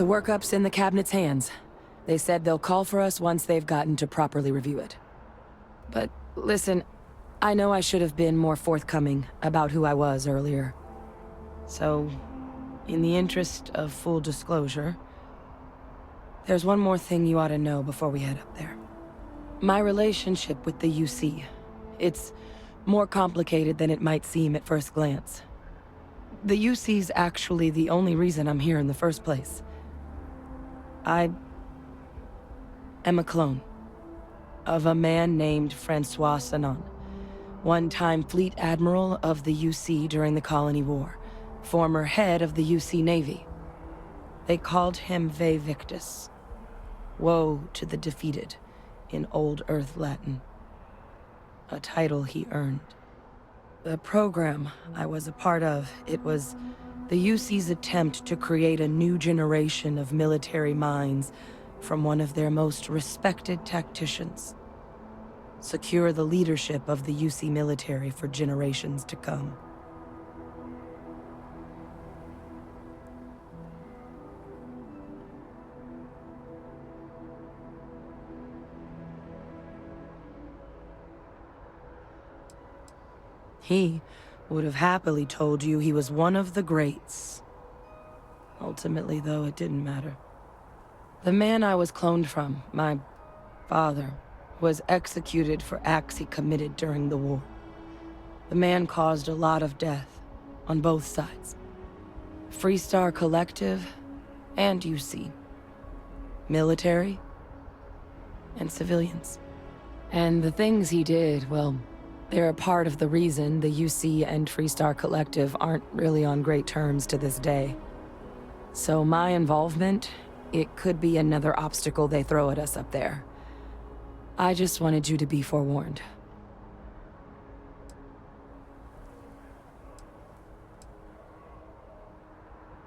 The workup's in the cabinet's hands. They said they'll call for us once they've gotten to properly review it. But listen, I know I should have been more forthcoming about who I was earlier. So, in the interest of full disclosure, there's one more thing you ought to know before we head up there. My relationship with the UC. It's more complicated than it might seem at first glance. The UC's actually the only reason I'm here in the first place. I am a clone of a man named Francois Sanon, one-time fleet admiral of the UC during the Colony War, former head of the UC Navy. They called him Vae Victus. Woe to the defeated, in Old Earth Latin. A title he earned. The program I was a part of, it was the UC's attempt to create a new generation of military minds from one of their most respected tacticians. Secure the leadership of the UC military for generations to come. He would have happily told you he was one of the greats. Ultimately, though, it didn't matter. The man I was cloned from, my father, was executed for acts he committed during the war. The man caused a lot of death, on both sides. Freestar Collective and UC. Military and civilians. And the things he did, well, they're a part of the reason the UC and Freestar Collective aren't really on great terms to this day. So my involvement, it could be another obstacle they throw at us up there. I just wanted you to be forewarned.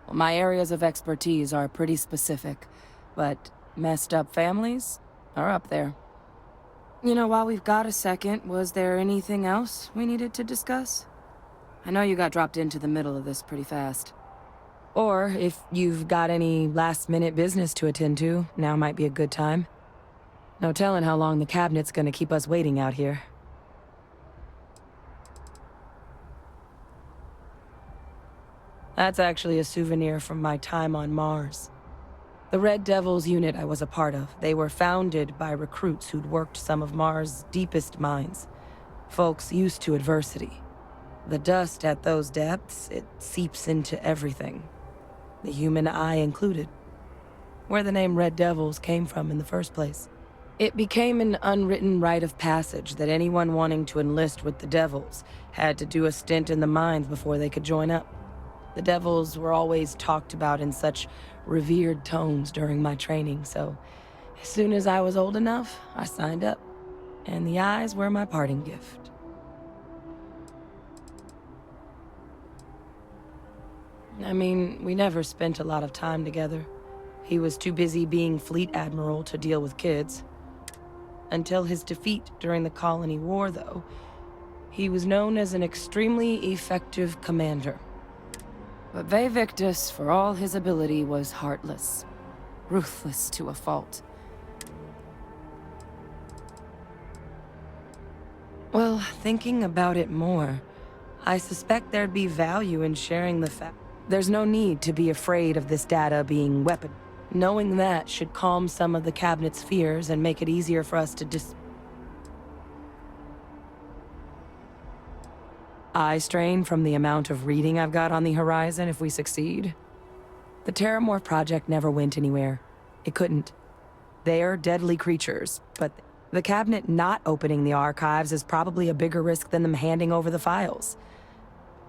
Well, my areas of expertise are pretty specific, but messed up families are up there. You know, while we've got a second, was there anything else we needed to discuss? I know you got dropped into the middle of this pretty fast. Or, if you've got any last-minute business to attend to, now might be a good time. No telling how long the cabinet's gonna keep us waiting out here. That's actually a souvenir from my time on Mars. The Red Devils unit I was a part of, they were founded by recruits who'd worked some of Mars' deepest mines. Folks used to adversity. The dust at those depths, it seeps into everything. The human eye included. Where the name Red Devils came from in the first place. It became an unwritten rite of passage that anyone wanting to enlist with the Devils had to do a stint in the mines before they could join up. The Devils were always talked about in such revered tones during my training, so as soon as I was old enough, I signed up. And the eyes were my parting gift. I mean, we never spent a lot of time together. He was too busy being Fleet Admiral to deal with kids. Until his defeat during the Colony War, though, he was known as an extremely effective commander. But Vae Victus, for all his ability, was heartless. Ruthless to a fault. Well, thinking about it more, I suspect there'd be value in sharing the fact. There's no need to be afraid of this data being weaponed. Knowing that should calm some of the Cabinet's fears and make it easier for us to eye strain from the amount of reading I've got on the horizon if we succeed. The Terramorph project never went anywhere. It couldn't. They're deadly creatures, but the Cabinet not opening the archives is probably a bigger risk than them handing over the files.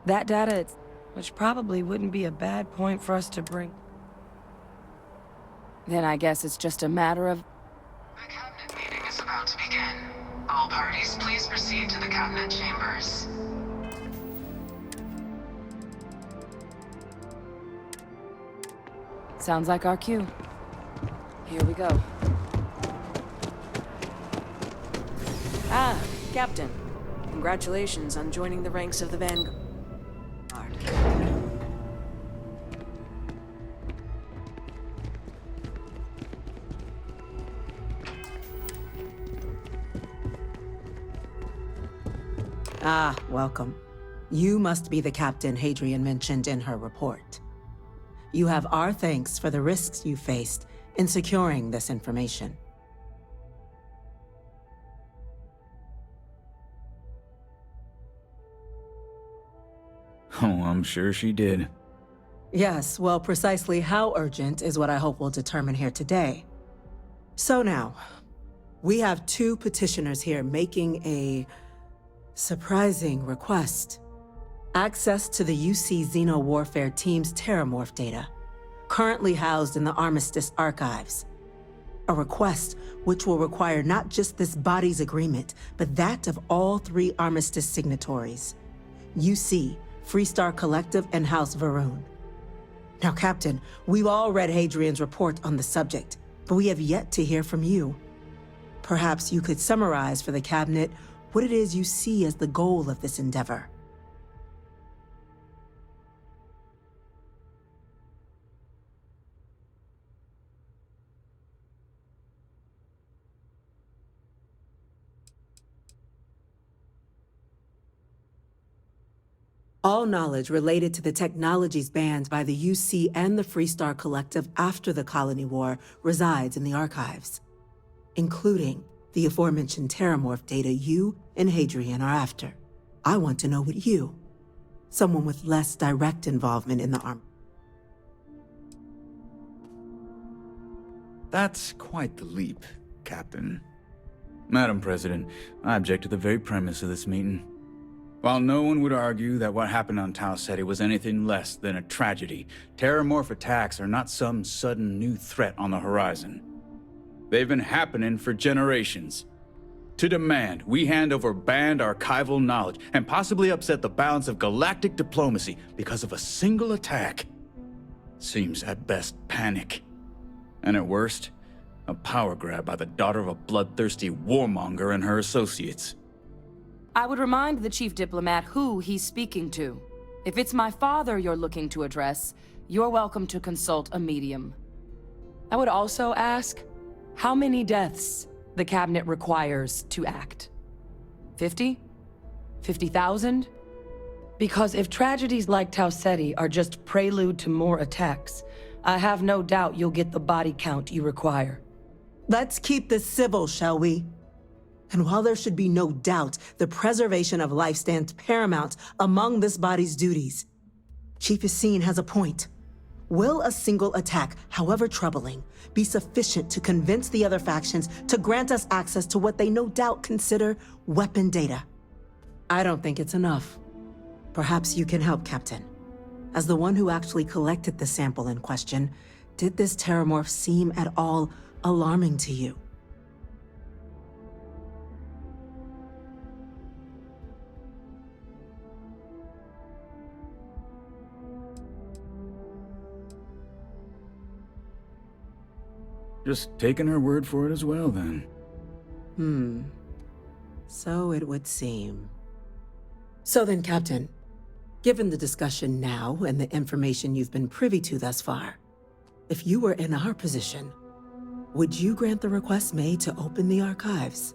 That data, which probably wouldn't be a bad point for us to bring. Then I guess it's just a matter of... The Cabinet meeting is about to begin. All parties, please proceed to the Cabinet chambers. Sounds like our cue. Here we go. Ah, Captain. Congratulations on joining the ranks of the Vanguard. Ah, welcome. You must be the captain Hadrian mentioned in her report. You have our thanks for the risks you faced in securing this information. Oh, I'm sure she did. Yes, well, precisely how urgent is what I hope we'll determine here today. So now, we have two petitioners here making a surprising request. Access to the UC Xeno Warfare Team's Terramorph data, currently housed in the Armistice archives. A request which will require not just this body's agreement, but that of all three Armistice signatories. UC, Freestar Collective, and House Varun. Now, Captain, we've all read Hadrian's report on the subject, but we have yet to hear from you. Perhaps you could summarize for the Cabinet what it is you see as the goal of this endeavor. All knowledge related to the technologies banned by the UC and the Freestar Collective after the Colony War resides in the archives, including the aforementioned Terramorph data you and Hadrian are after. I want to know what you, someone with less direct involvement in the arm. That's quite the leap, Captain. Madam President, I object to the very premise of this meeting. While no one would argue that what happened on Tacy was anything less than a tragedy, Terramorph attacks are not some sudden new threat on the horizon. They've been happening for generations. To demand we hand over banned archival knowledge and possibly upset the balance of galactic diplomacy because of a single attack seems at best panic. And at worst, a power grab by the daughter of a bloodthirsty warmonger and her associates. I would remind the chief diplomat who he's speaking to. If it's my father you're looking to address, you're welcome to consult a medium. I would also ask, how many deaths the Cabinet requires to act? 50? 50,000? Because if tragedies like Tacy are just prelude to more attacks, I have no doubt you'll get the body count you require. Let's keep this civil, shall we? And while there should be no doubt the preservation of life stands paramount among this body's duties, Chief Yassine has a point. Will a single attack, however troubling, be sufficient to convince the other factions to grant us access to what they no doubt consider weapon data? I don't think it's enough. Perhaps you can help, Captain. As the one who actually collected the sample in question, did this Terramorph seem at all alarming to you? Just taking her word for it as well, then. So it would seem. So then, Captain, given the discussion now and the information you've been privy to thus far, if you were in our position, would you grant the request made to open the archives?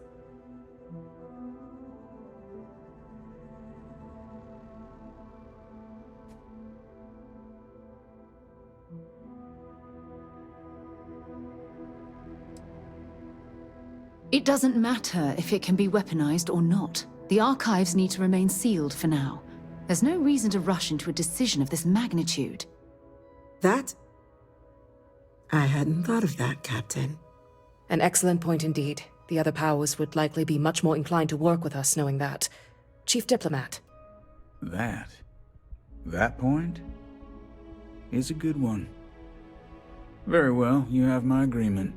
It doesn't matter if it can be weaponized or not. The archives need to remain sealed for now. There's no reason to rush into a decision of this magnitude. That? I hadn't thought of that, Captain. An excellent point indeed. The other powers would likely be much more inclined to work with us knowing that. Chief Diplomat. That point is a good one. Very well, you have my agreement.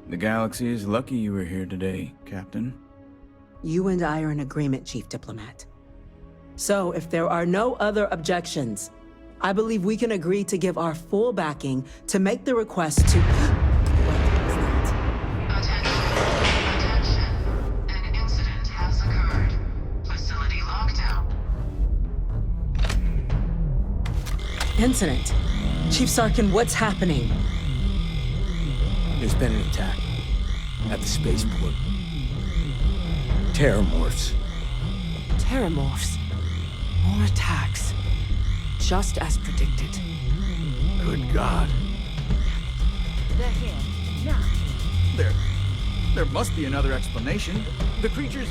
The galaxy is lucky you were here today, Captain. You and I are in agreement, Chief Diplomat. So, if there are no other objections, I believe we can agree to give our full backing to make the request to... What was that? Attention. An incident has occurred. Facility lockdown. Incident. Chief Sarkin, what's happening? There's been an attack at the spaceport. Terramorphs. Terramorphs. More attacks. Just as predicted. Good God. They're here. Now. There must be another explanation. The creatures...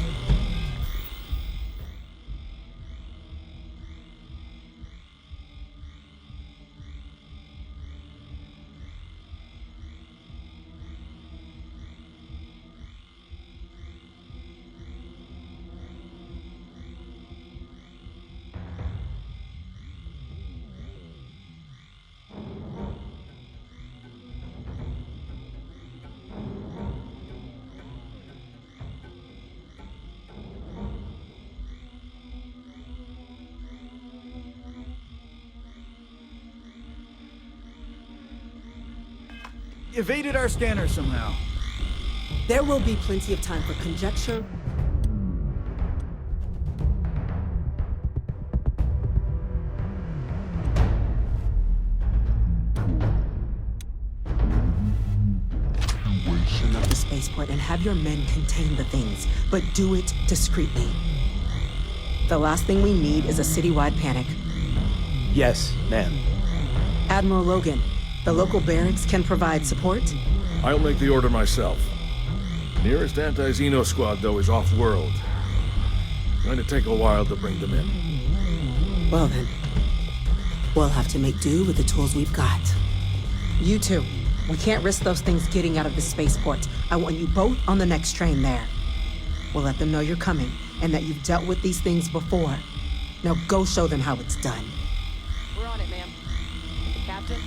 evaded our scanner somehow. There will be plenty of time for conjecture. Open up the spaceport and have your men contain the things, but do it discreetly. The last thing we need is a citywide panic. Yes, ma'am. Admiral Logan, the local barracks can provide support? I'll make the order myself. Nearest anti-Xeno squad, though, is off-world. Going to take a while to bring them in. Well then, we'll have to make do with the tools we've got. You two, we can't risk those things getting out of the spaceport. I want you both on the next train there. We'll let them know you're coming, and that you've dealt with these things before. Now go show them how it's done. We're on it, ma'am. Captain?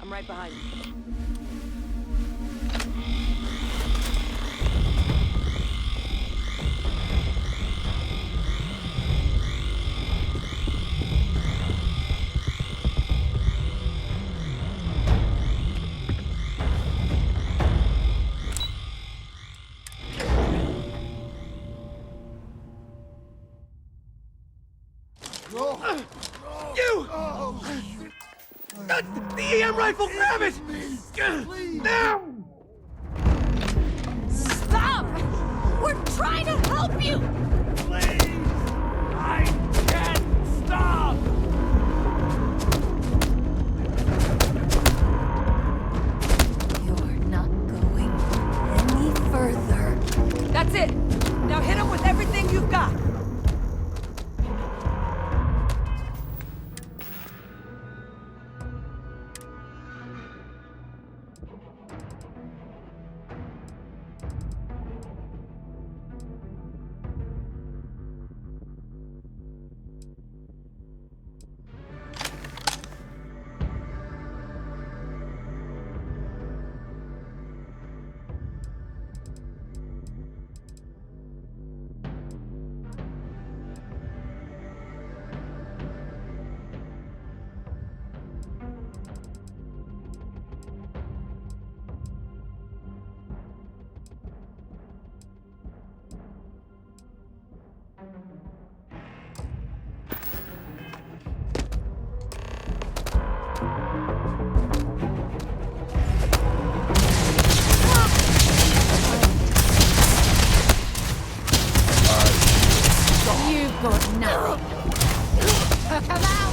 I'm right behind you. The EM rifle, grab it! Now! Stop! We're trying to help you! Please! I can't stop! You're not going any further. That's it! Now hit him with everything you've got! You've got nothing. Come out!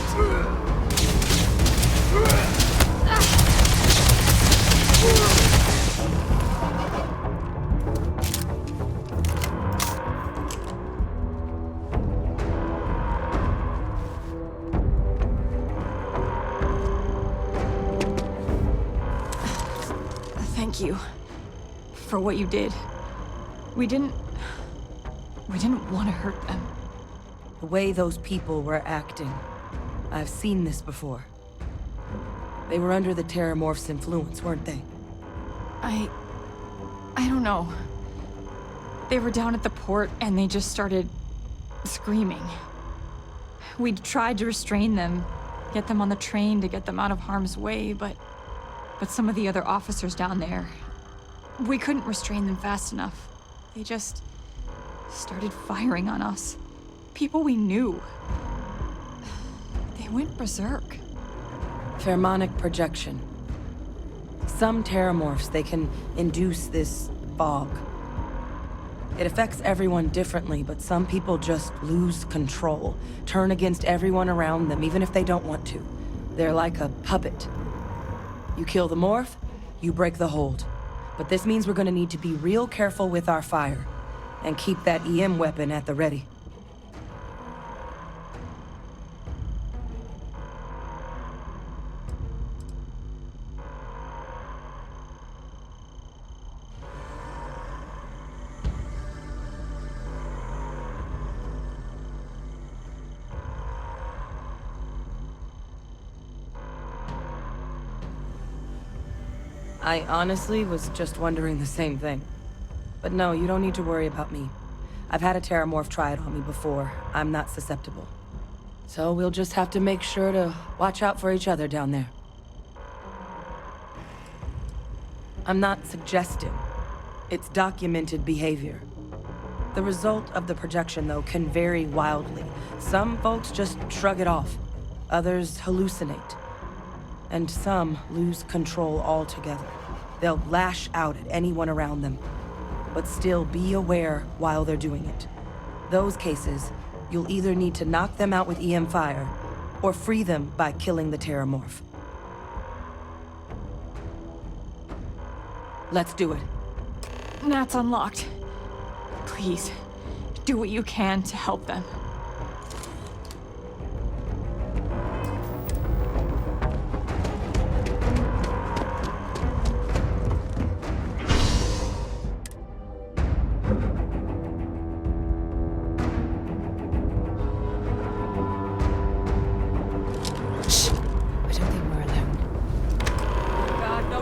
Thank you for what you did. We didn't want to hurt them. The way those people were acting. I've seen this before. They were under the Terramorph's influence, weren't they? I don't know. They were down at the port and they just started screaming. We tried to restrain them, get them on the train to get them out of harm's way, but But some of the other officers down there, we couldn't restrain them fast enough. They just started firing on us. People we knew. They went berserk. Pheromonic projection. Some terramorphs, they can induce this fog. It affects everyone differently, but some people just lose control, turn against everyone around them, even if they don't want to. They're like a puppet. You kill the morph, you break the hold. But this means we're gonna need to be real careful with our fire, and keep that EM weapon at the ready. I honestly was just wondering the same thing. But no, you don't need to worry about me. I've had a terramorph try it on me before. I'm not susceptible. So we'll just have to make sure to watch out for each other down there. I'm not suggesting. It's documented behavior. The result of the projection, though, can vary wildly. Some folks just shrug it off. Others hallucinate. And some lose control altogether. They'll lash out at anyone around them, but still be aware while they're doing it. Those cases, you'll either need to knock them out with EM fire, or free them by killing the terramorph. Let's do it. Nat's unlocked. Please, do what you can to help them.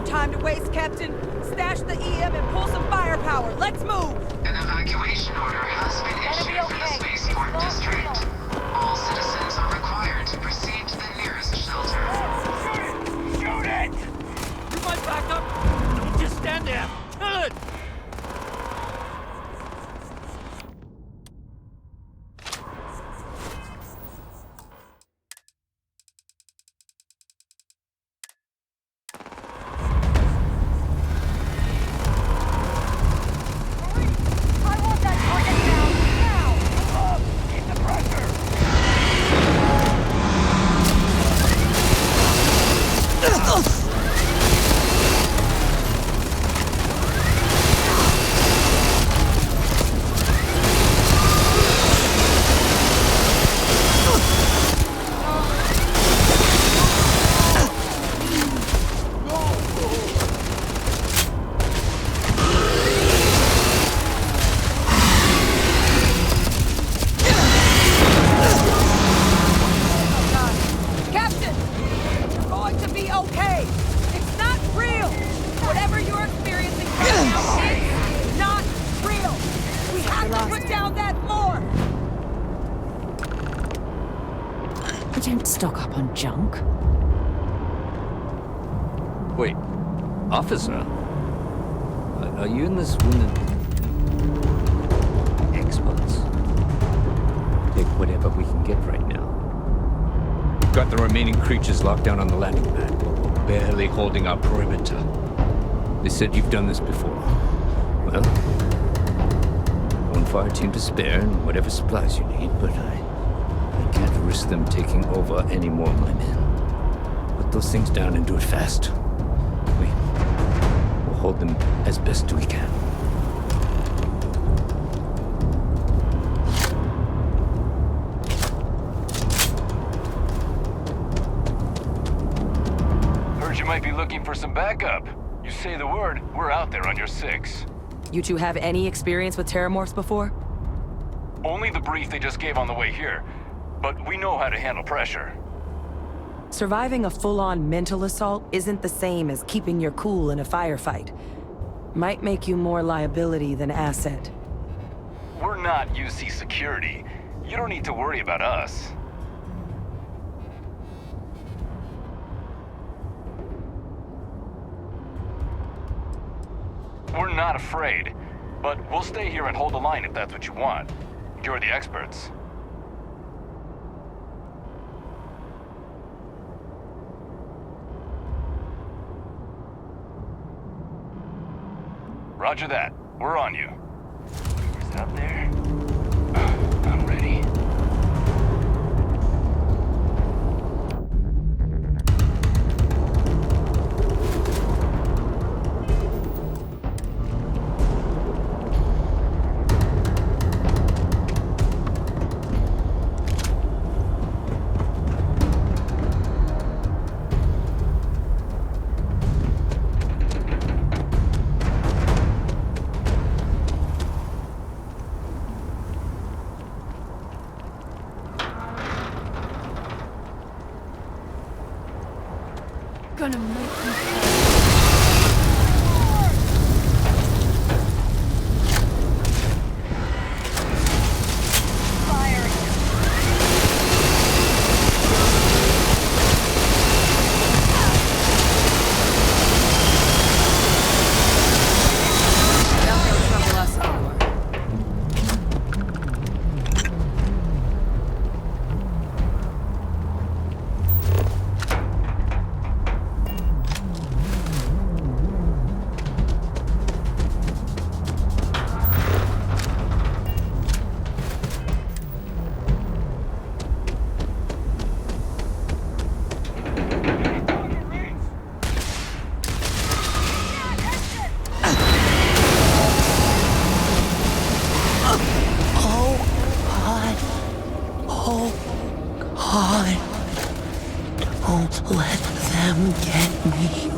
Time to waste, Captain. Stash the EM and pull some firepower. Let's move! An evacuation order has been issued for the spaceport district. All citizens are required to proceed to the nearest shelter. Shoot it! You might back up. Don't just stand there. Kill it! We don't stock up on junk. Wait, officer? Are you and this woman experts? Take whatever we can get right now. We've got the remaining creatures locked down on the landing pad. We're barely holding our perimeter. They said you've done this before. Well, one fire team to spare and whatever supplies you need, but I can't risk them taking over any more of my men. Put those things down and do it fast. We'll hold them as best we can. Heard you might be looking for some backup. You say the word, we're out there on your 6. You two have any experience with terramorphs before? Only the brief they just gave on the way here. But we know how to handle pressure. Surviving a full-on mental assault isn't the same as keeping your cool in a firefight. Might make you more liability than asset. We're not UC security. You don't need to worry about us. We're not afraid, but we'll stay here and hold the line if that's what you want. You're the experts. Roger that. We're on you. Whoever's out there? I'm ready. Gonna make me Don't let them get me.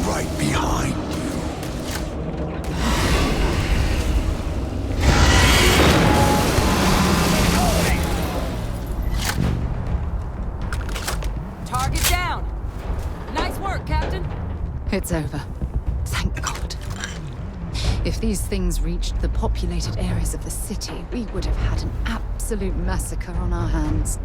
Right behind you. Target down. Nice work, Captain. It's over. Thank God. If these things reached the populated areas of the city, we would have had an absolute massacre on our hands.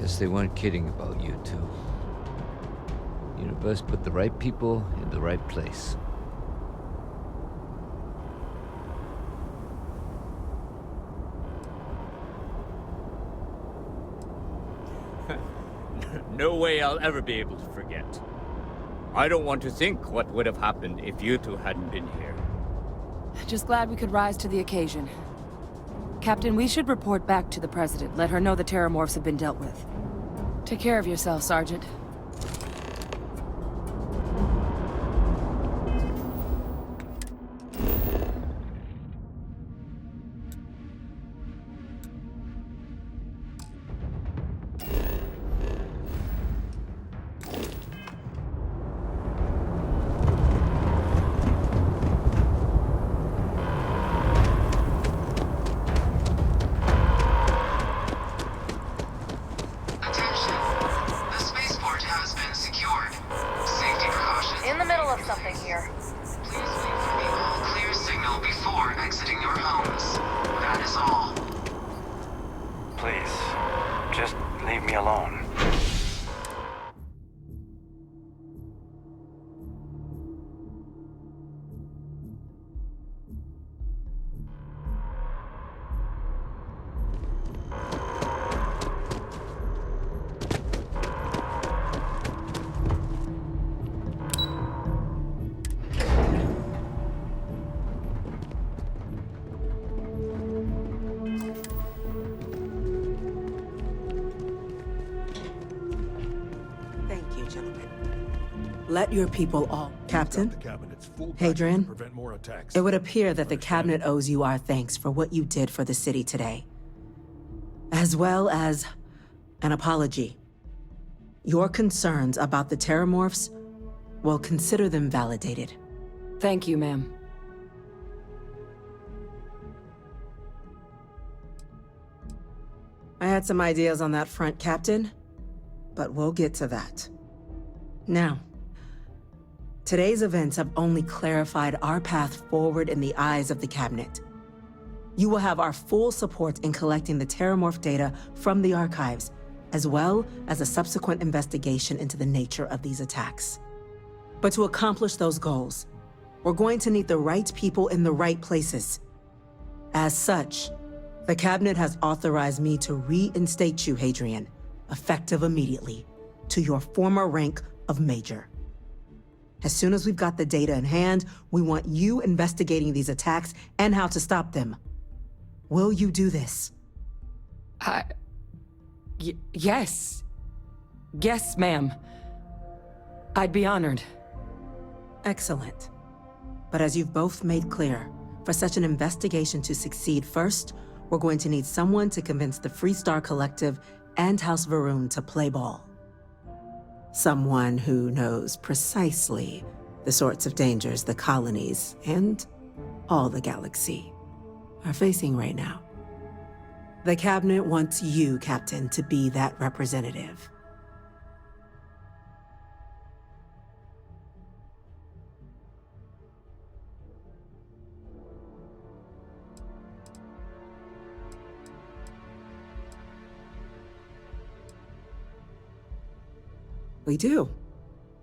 Guess they weren't kidding about you two. Universe put the right people in the right place. No way I'll ever be able to forget. I don't want to think what would have happened if you two hadn't been here. Just glad we could rise to the occasion. Captain, we should report back to the President. Let her know the Terramorphs have been dealt with. Take care of yourself, Sergeant. Attention. The spaceport has been secured. Safety precautions. In the middle of something here. Please wait for the all-clear signal before exiting your homes. That is all. Please, just leave me alone. Thank you, gentlemen. Let your people all... Captain? Hadrian? It would appear that the Cabinet owes you our thanks for what you did for the city today. As well as an apology. Your concerns about the Terramorphs, well, consider them validated. Thank you, ma'am. I had some ideas on that front, Captain, but we'll get to that. Now, today's events have only clarified our path forward in the eyes of the Cabinet. You will have our full support in collecting the Terramorph data from the archives, as well as a subsequent investigation into the nature of these attacks. But to accomplish those goals, we're going to need the right people in the right places. As such, the Cabinet has authorized me to reinstate you, Hadrian, effective immediately, to your former rank of Major. As soon as we've got the data in hand, we want you investigating these attacks and how to stop them. Will you do this? Yes. Yes, ma'am. I'd be honored. Excellent. But as you've both made clear, for such an investigation to succeed first, we're going to need someone to convince the Freestar Collective and House Varun to play ball. Someone who knows precisely the sorts of dangers the colonies and all the galaxy are facing right now. The Cabinet wants you, Captain, to be that representative. We do.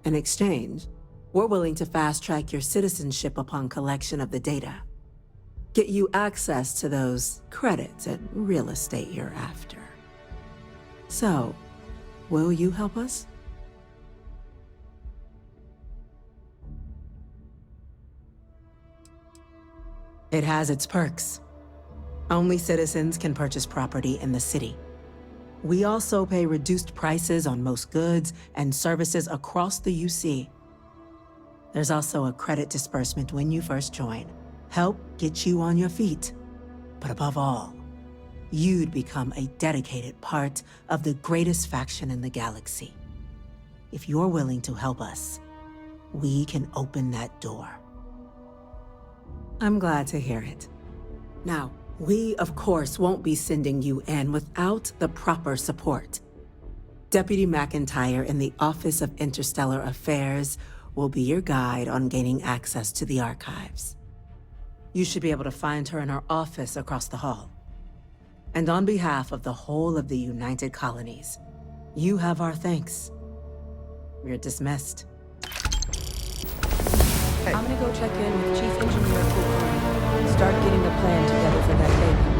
In exchange, we're willing to fast-track your citizenship upon collection of the data. Get you access to those credits and real estate you're after. So, will you help us? It has its perks. Only citizens can purchase property in the city. We also pay reduced prices on most goods and services across the UC. There's also a credit disbursement when you first join. Help get you on your feet. But above all, you'd become a dedicated part of the greatest faction in the galaxy. If you're willing to help us, we can open that door. I'm glad to hear it. Now, we, of course, won't be sending you in without the proper support. Deputy McIntyre in the Office of Interstellar Affairs will be your guide on gaining access to the archives. You should be able to find her in her office across the hall. And on behalf of the whole of the United Colonies, you have our thanks. You're dismissed. Hey. I'm gonna go check in with Chief Engineer Kulkarni. Start getting a plan together for that data.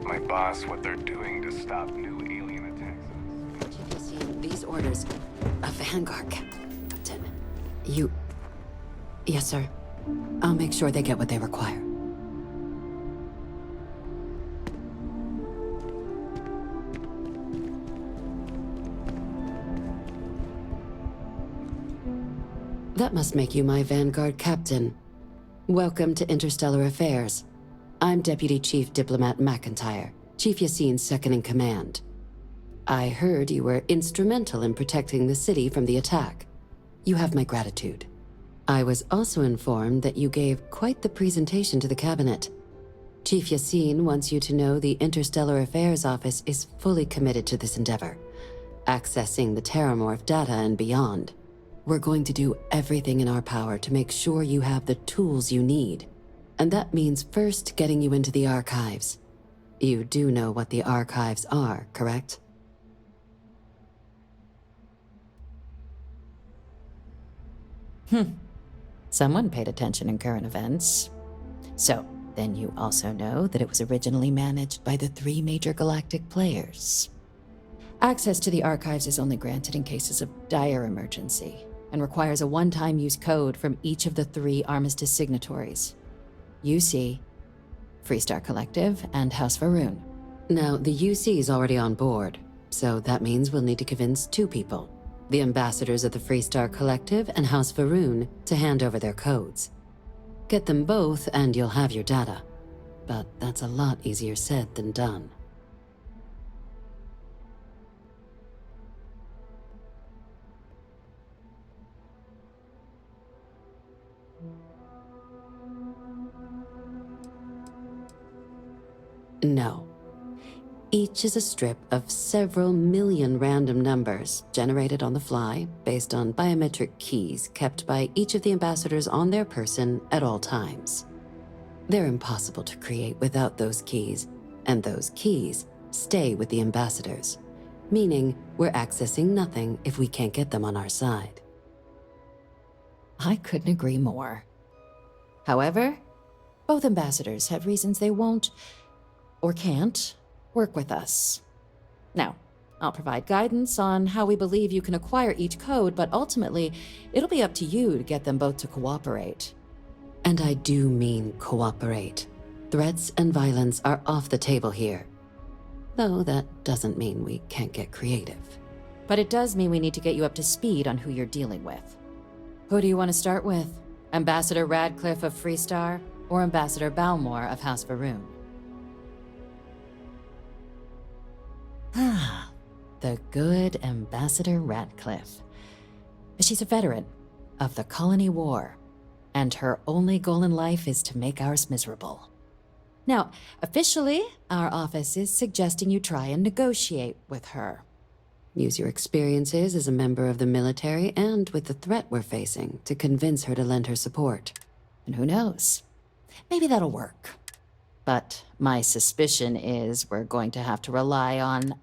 My boss what they're doing to stop new alien attacks. Did you see these orders? A Vanguard, Captain. You... Yes, sir. I'll make sure they get what they require. That must make you my Vanguard captain. Welcome to Interstellar Affairs. I'm Deputy Chief Diplomat McIntyre, Chief Yassine's second-in-command. I heard you were instrumental in protecting the city from the attack. You have my gratitude. I was also informed that you gave quite the presentation to the cabinet. Chief Yassine wants you to know the Interstellar Affairs Office is fully committed to this endeavor, accessing the Terramorph data and beyond. We're going to do everything in our power to make sure you have the tools you need. And that means first getting you into the archives. You do know what the archives are, correct? Someone paid attention in current events. So, then you also know that it was originally managed by the 3 major galactic players. Access to the archives is only granted in cases of dire emergency, and requires a one-time use code from each of the 3 Armistice signatories. UC, Freestar Collective, and House Varun. Now, the UC is already on board, so that means we'll need to convince 2 people. The ambassadors of the Freestar Collective and House Varun to hand over their codes. Get them both and you'll have your data. But that's a lot easier said than done. No. Each is a strip of several million random numbers generated on the fly based on biometric keys kept by each of the ambassadors on their person at all times. They're impossible to create without those keys, and those keys stay with the ambassadors, meaning we're accessing nothing if we can't get them on our side. I couldn't agree more. However, both ambassadors have reasons they won't, or can't, work with us. Now, I'll provide guidance on how we believe you can acquire each code, but ultimately, it'll be up to you to get them both to cooperate. And I do mean cooperate. Threats and violence are off the table here. Though that doesn't mean we can't get creative. But it does mean we need to get you up to speed on who you're dealing with. Who do you want to start with? Ambassador Radcliffe of Freestar, or Ambassador Balmore of House Varun? Ah, the good Ambassador Radcliffe. She's a veteran of the Colony War, and her only goal in life is to make ours miserable. Now, officially, our office is suggesting you try and negotiate with her. Use your experiences as a member of the military and with the threat we're facing to convince her to lend her support. And who knows? Maybe that'll work. But my suspicion is we're going to have to rely on...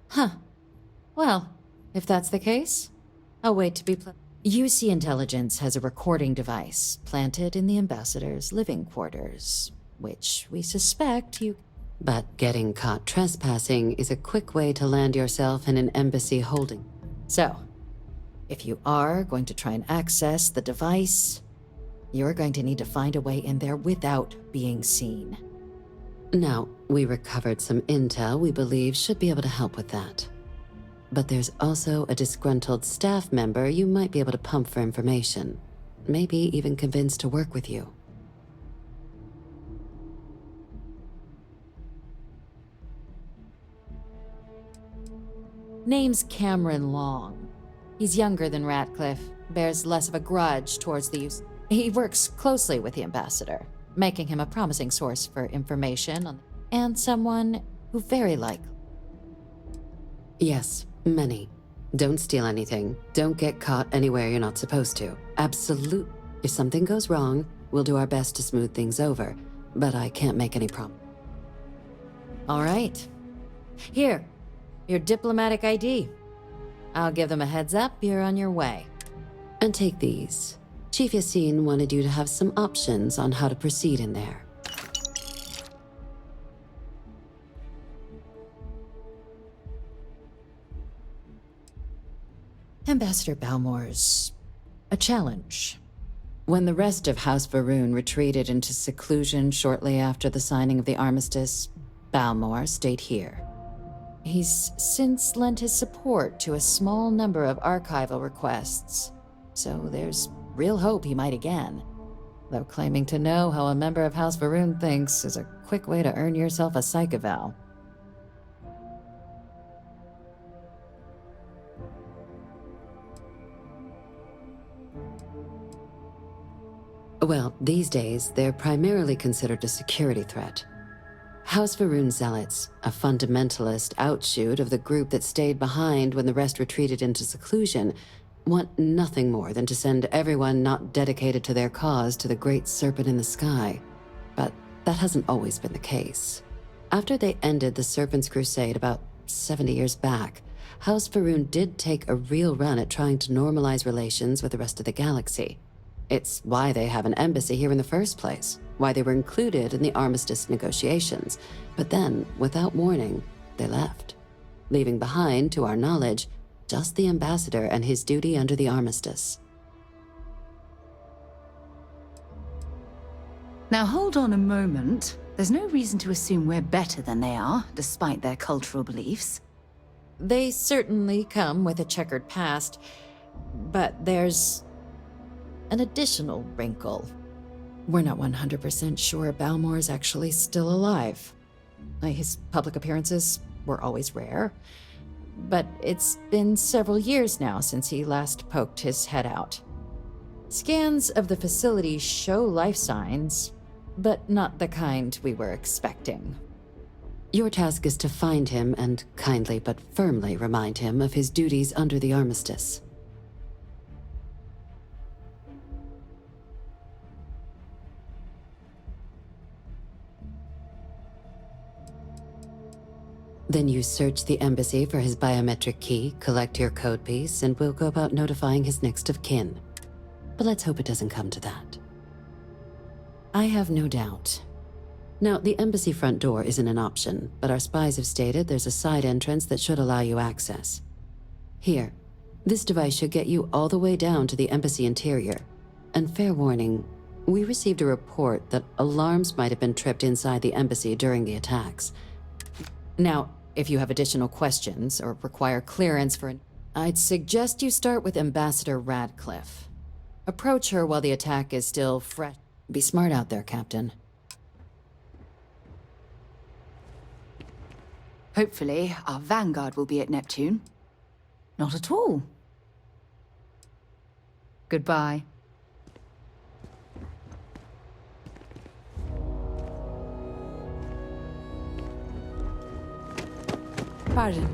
Huh. Well, if that's the case, I'll wait to be UC Intelligence has a recording device planted in the ambassador's living quarters, which we suspect you... But getting caught trespassing is a quick way to land yourself in an embassy holding. So, if you are going to try and access the device, you're going to need to find a way in there without being seen. Now, we recovered some intel we believe should be able to help with that. But there's also a disgruntled staff member you might be able to pump for information. Maybe even convince to work with you. Name's Cameron Long. He's younger than Ratcliffe, bears less of a grudge towards the use. He works closely with the ambassador, making him a promising source for information on, and someone who very likely... Yes, many. Don't steal anything. Don't get caught anywhere you're not supposed to. Absolute. If something goes wrong, we'll do our best to smooth things over, but I can't make any promise. All right. Here, your diplomatic ID. I'll give them a heads up, you're on your way. And take these. Chief Yassine wanted you to have some options on how to proceed in there. Ambassador Balmore's a challenge. When the rest of House Varun retreated into seclusion shortly after the signing of the armistice, Balmore stayed here. He's since lent his support to a small number of archival requests, so there's real hope he might again. Though claiming to know how a member of House Varun thinks is a quick way to earn yourself a psych eval. Well, these days, they're primarily considered a security threat. House Varun Zealots, a fundamentalist outshoot of the group that stayed behind when the rest retreated into seclusion, want nothing more than to send everyone not dedicated to their cause to the great serpent in the sky. But that hasn't always been the case. After they ended the Serpent's Crusade about 70 years back, House Varun did take a real run at trying to normalize relations with the rest of the galaxy. It's why they have an embassy here in the first place, why they were included in the armistice negotiations. But then, without warning, they left, leaving behind, to our knowledge, just the ambassador and his duty under the armistice. Now hold on a moment. There's no reason to assume we're better than they are, despite their cultural beliefs. They certainly come with a checkered past, but there's an additional wrinkle. We're not 100% sure Balmore's actually still alive. His public appearances were always rare, but it's been several years now since he last poked his head out. Scans of the facility show life signs, but not the kind we were expecting. Your task is to find him and kindly but firmly remind him of his duties under the armistice. Then you search the embassy for his biometric key, collect your code piece, and we'll go about notifying his next of kin. But let's hope it doesn't come to that. I have no doubt. Now, the embassy front door isn't an option, but our spies have stated there's a side entrance that should allow you access. Here, this device should get you all the way down to the embassy interior. And fair warning, we received a report that alarms might have been tripped inside the embassy during the attacks. Now, if you have additional questions or require clearance for I'd suggest you start with Ambassador Radcliffe. Approach her while the attack is still fresh. Be smart out there, Captain. Hopefully, our vanguard will be at Neptune. Not at all. Goodbye. Pardon.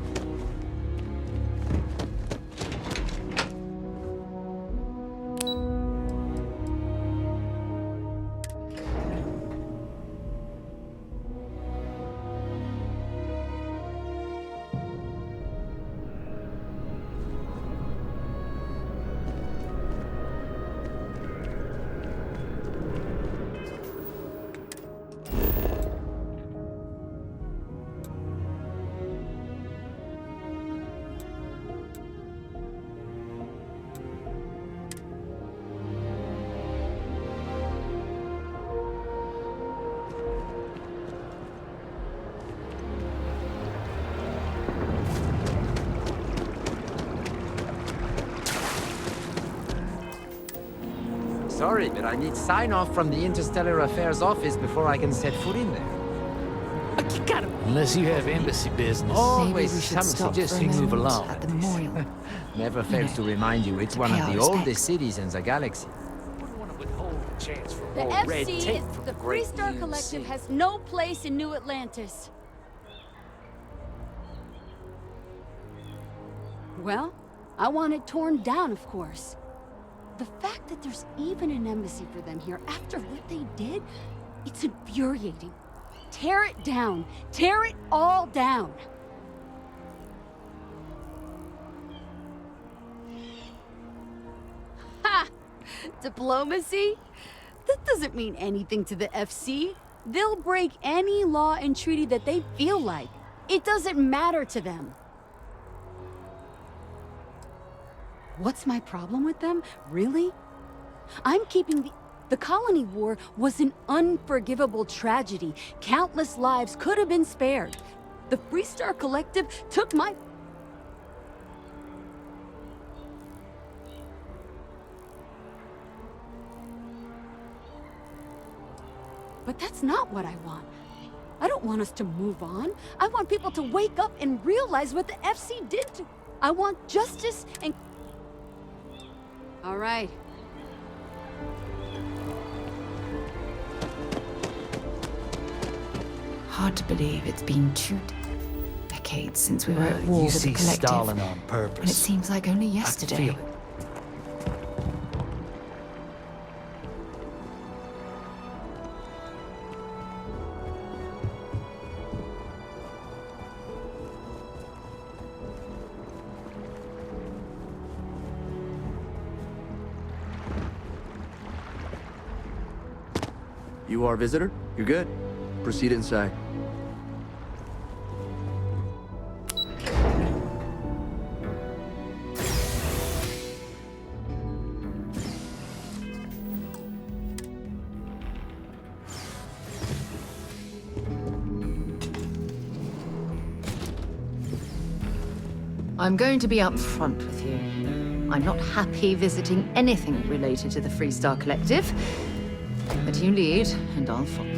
Sorry, but I need sign-off from the Interstellar Affairs office before I can set foot in there. You gotta... Unless you have embassy business. Always we should some stop for a suggesting move moment along. at the memorial. Never fails to remind you it's one pay of our the respects. oldest cities in the galaxy. Wouldn't want to withhold the chance for The more red FC, tape from the great Freestar UC. Collective, has no place in New Atlantis. Well, I want it torn down, of course. The fact that there's even an embassy for them here after what they did, it's infuriating. Tear it down. Tear it all down. Ha! Diplomacy? That doesn't mean anything to the FC. They'll break any law and treaty that they feel like. It doesn't matter to them. What's my problem with them, really? I'm keeping the colony war was an unforgivable tragedy. Countless lives could have been spared. The Freestar Collective took my... But that's not what I want. I don't want us to move on. I want people to wake up and realize what the FC did to... I want justice and... All right. Hard to believe it's been 2 decades since we were at war You with the see Collective. Stalin on purpose. And it seems like only I can yesterday. feel it. You are a visitor? You're good. Proceed inside. I'm going to be upfront with you. I'm not happy visiting anything related to the Freestar Collective. But you lead, and I'll follow.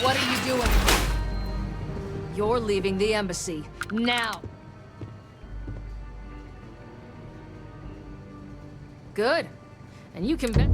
What are you doing? You're leaving the embassy. Now! Good. And you can bet.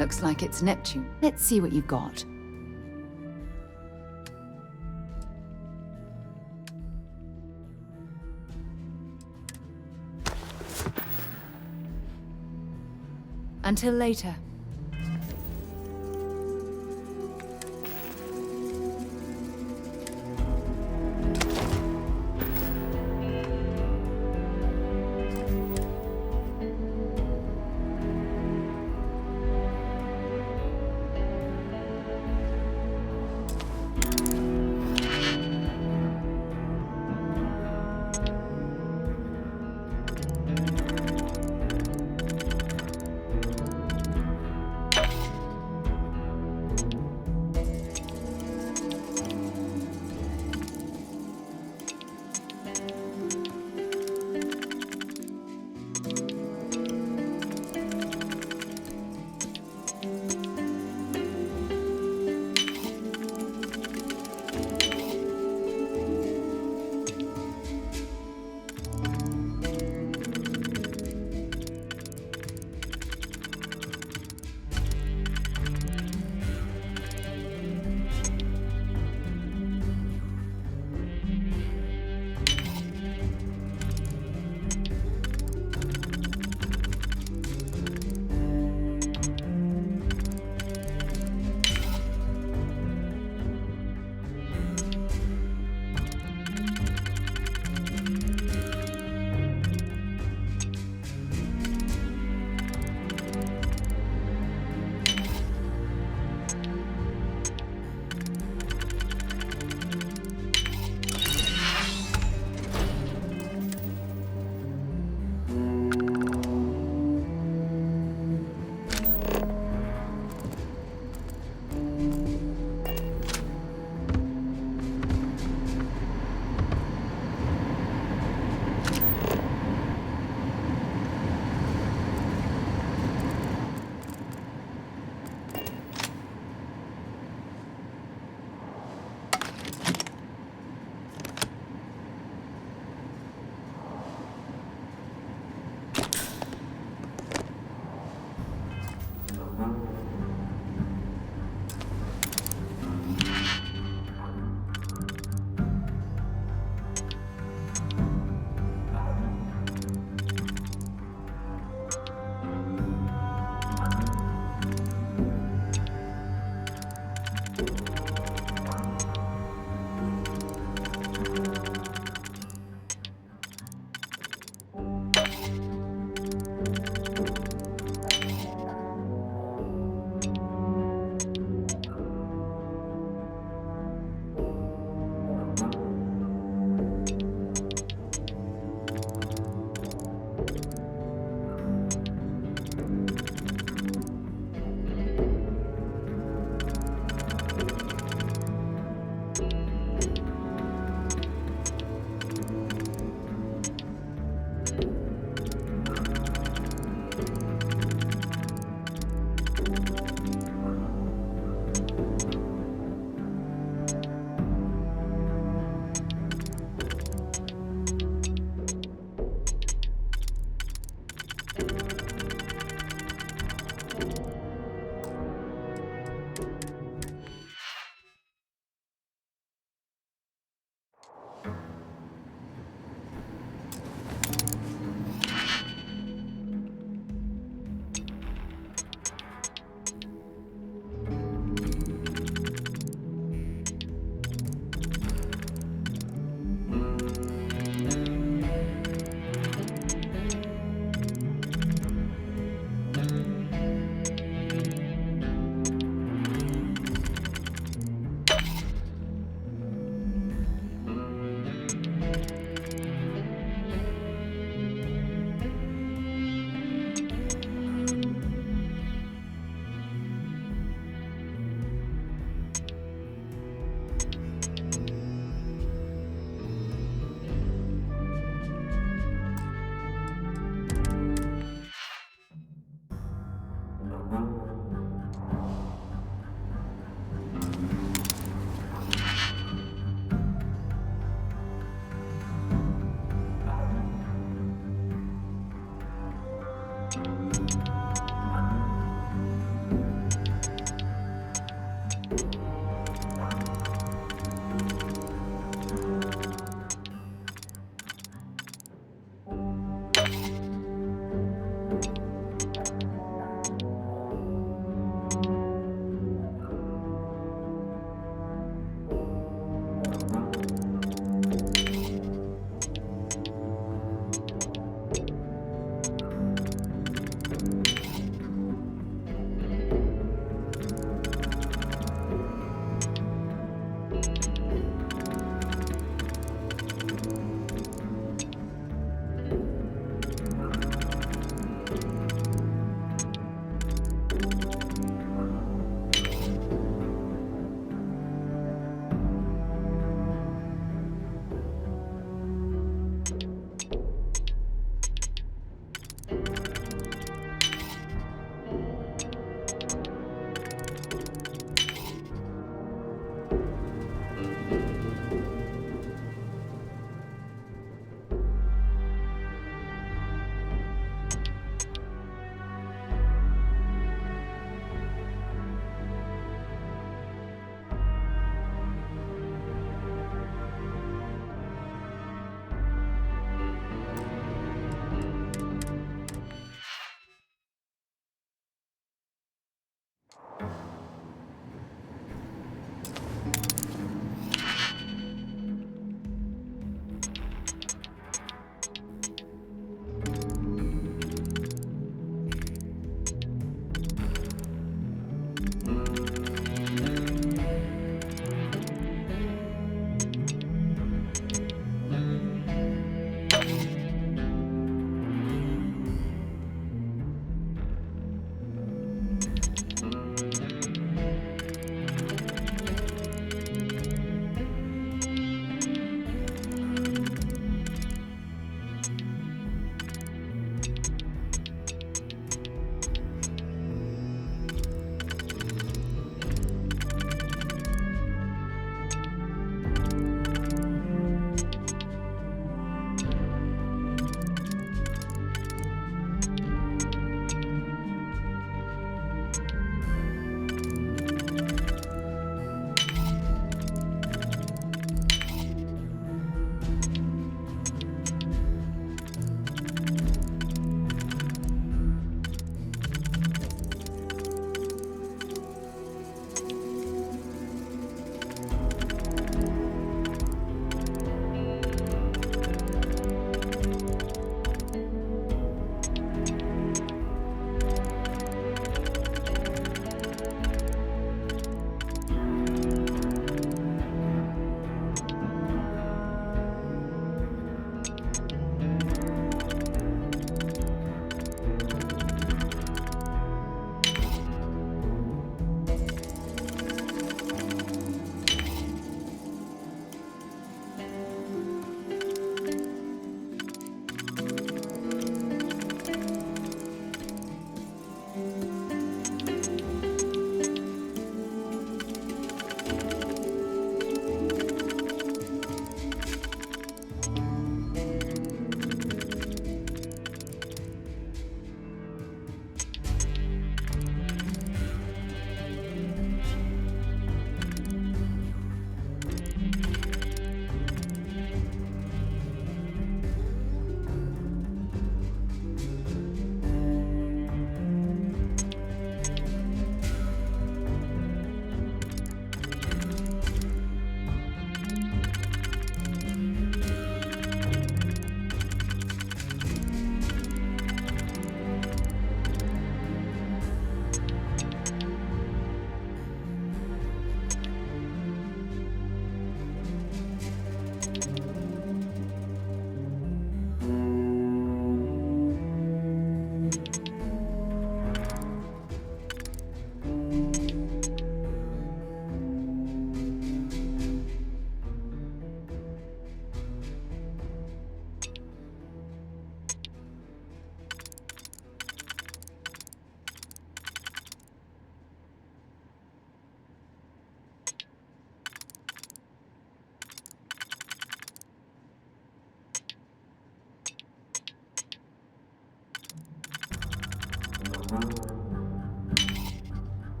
Looks like it's Neptune. Let's see what you've got. Until later.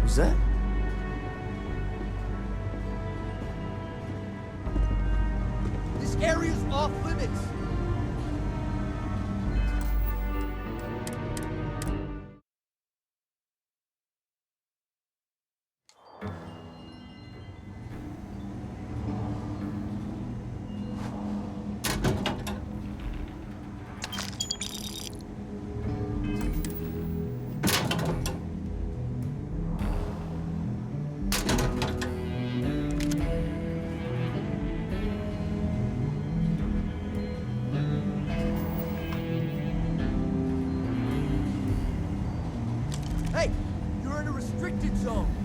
Was that? This area's off limits! Hey, you're in a restricted zone.